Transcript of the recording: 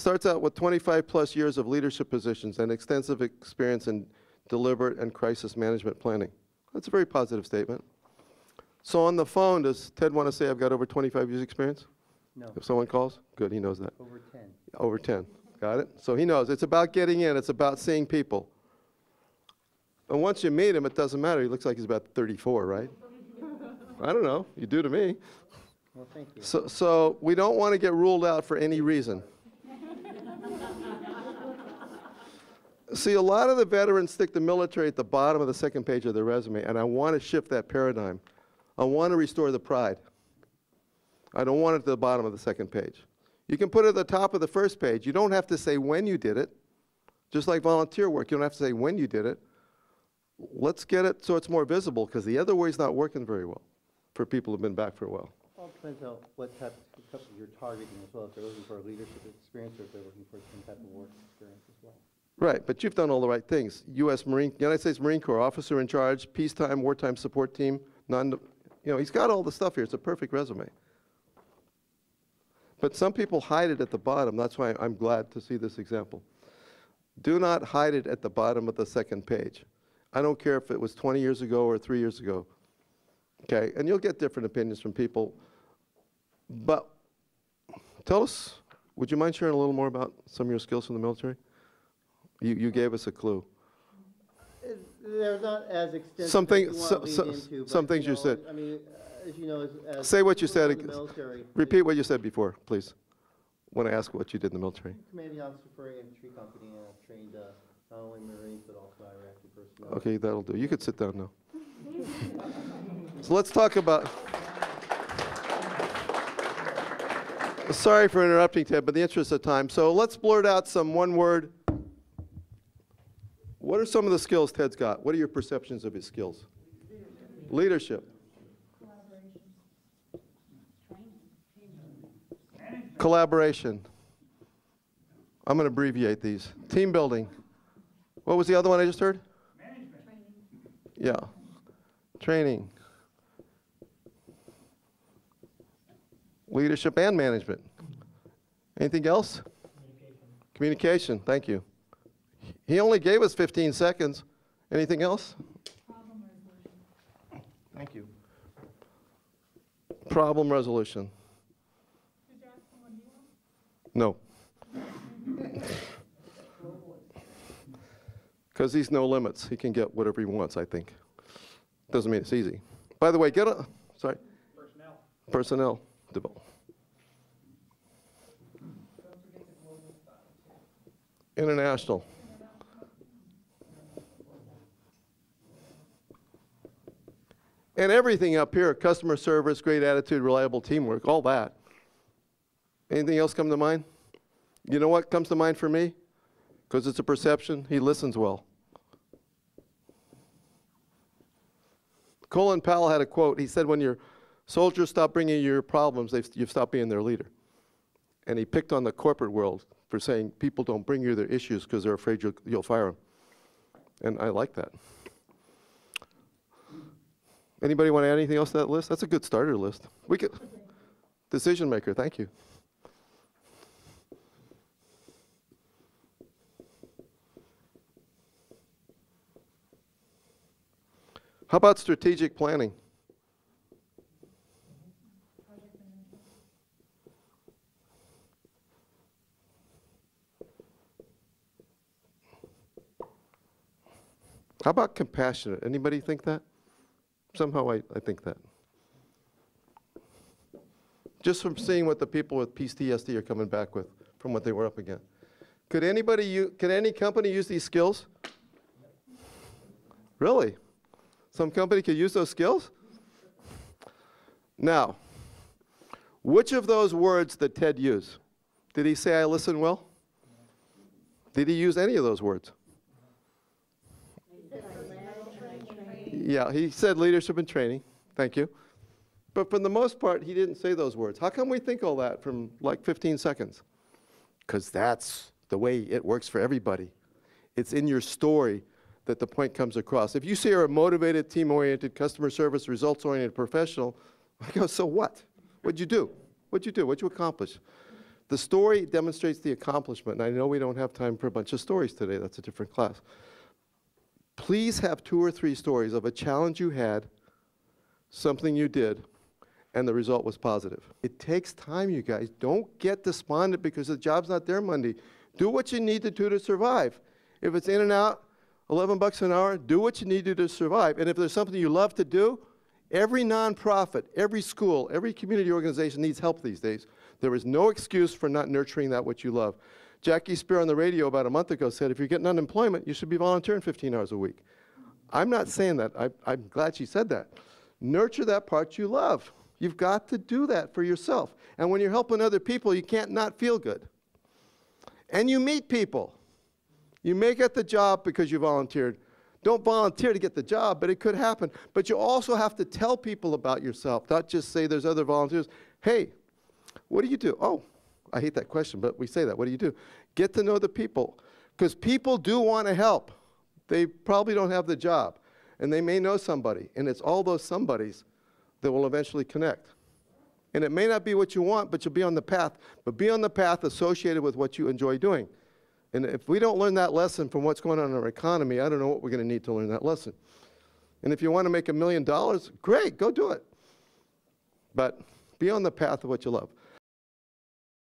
Starts out with 25 plus years of leadership positions and extensive experience in deliberate and crisis management planning. That's a very positive statement. So on the phone, does Ted want to say I've got over 25 years experience? No. If someone calls? Good, he knows that. Over 10. Over 10. Got it? So he knows. It's about getting in. It's about seeing people. And once you meet him, it doesn't matter. He looks like he's about 34, right? I don't know. You do to me. Well, thank you. So we don't want to get ruled out for any reason. See, a lot of the veterans stick the military at the bottom of the second page of their resume, and I want to shift that paradigm. I want to restore the pride. I don't want it at the bottom of the second page. You can put it at the top of the first page. You don't have to say when you did it. Just like volunteer work, you don't have to say when you did it. Let's get it so it's more visible, because the other way is not working very well for people who've been back for a while. Well, it depends on what type of couple you're targeting as well. If they're looking for a leadership experience or if they're looking for some type of work experience as well. Right, but you've done all the right things. United States Marine Corps, officer in charge, peacetime, wartime support team, he's got all the stuff here. It's a perfect resume. But some people hide it at the bottom. That's why I'm glad to see this example. Do not hide it at the bottom of the second page. I don't care if it was 20 years ago or 3 years ago. Okay, and you'll get different opinions from people. But tell us, would you mind sharing a little more about some of your skills from the military? You gave us a clue. They're not as extensive some things you said. I mean, as you know, as say what you said. Military, repeat what you said before, please. When I ask what you did in the military. Commanding officer for an infantry company, and I've trained not only Marines but also Iraqi personnel. Okay, that'll do. You could sit down now. So let's talk about. Sorry for interrupting, Ted, but in the interest of time. So let's blurt out some one-word. What are some of the skills Ted's got? What are your perceptions of his skills? Leadership. Collaboration. I'm going to abbreviate these. Team building. What was the other one I just heard? Management. Yeah. Training. Leadership and management. Anything else? Communication. Thank you. He only gave us 15 seconds. Anything else? Problem resolution. Thank you. Problem resolution. Did you ask someone new? No. Because he's no limits. He can get whatever he wants, I think. Doesn't mean it's easy. By the way, sorry. Personnel. Personnel. Develop. International. And everything up here, customer service, great attitude, reliable teamwork, all that. Anything else come to mind? You know what comes to mind for me? Because it's a perception, he listens well. Colin Powell had a quote. He said, when your soldiers stop bringing you your problems, you've stopped being their leader. And he picked on the corporate world for saying people don't bring you their issues because they're afraid you'll fire them. And I like that. Anybody want to add anything else to that list? That's a good starter list. We could. Decision maker, thank you. How about strategic planning? How about compassionate? Anybody think that? Somehow I think that. Just from seeing what the people with PTSD are coming back with from what they were up against. Could any company use these skills? Really? Some company could use those skills? Now, which of those words did Ted use? Did he say I listen well? Did he use any of those words? Yeah, he said leadership and training. Thank you. But for the most part, he didn't say those words. How come we think all that from like 15 seconds? Because that's the way it works for everybody. It's in your story that the point comes across. If you say you're a motivated, team-oriented, customer service, results-oriented professional, I go, so what? What'd you do? What'd you do? What'd you accomplish? The story demonstrates the accomplishment, and I know we don't have time for a bunch of stories today. That's a different class. Please have 2 or 3 stories of a challenge you had, something you did, and the result was positive. It takes time, you guys. Don't get despondent because the job's not there Monday. Do what you need to do to survive. If it's in and out, 11 bucks an hour, do what you need to do to survive. And if there's something you love to do, every nonprofit, every school, every community organization needs help these days. There is no excuse for not nurturing that which you love. Jackie Speier on the radio about a month ago said, if you're getting unemployment, you should be volunteering 15 hours a week. I'm not saying that. I'm glad she said that. Nurture that part you love. You've got to do that for yourself. And when you're helping other people, you can't not feel good. And you meet people. You may get the job because you volunteered. Don't volunteer to get the job, but it could happen. But you also have to tell people about yourself, not just say there's other volunteers. Hey, what do you do? Oh, I hate that question, but we say that. What do you do? Get to know the people. Because people do want to help. They probably don't have the job. And they may know somebody. And it's all those somebodies that will eventually connect. And it may not be what you want, but you'll be on the path. But be on the path associated with what you enjoy doing. And if we don't learn that lesson from what's going on in our economy, I don't know what we're going to need to learn that lesson. And if you want to make $1 million, great, go do it. But be on the path of what you love.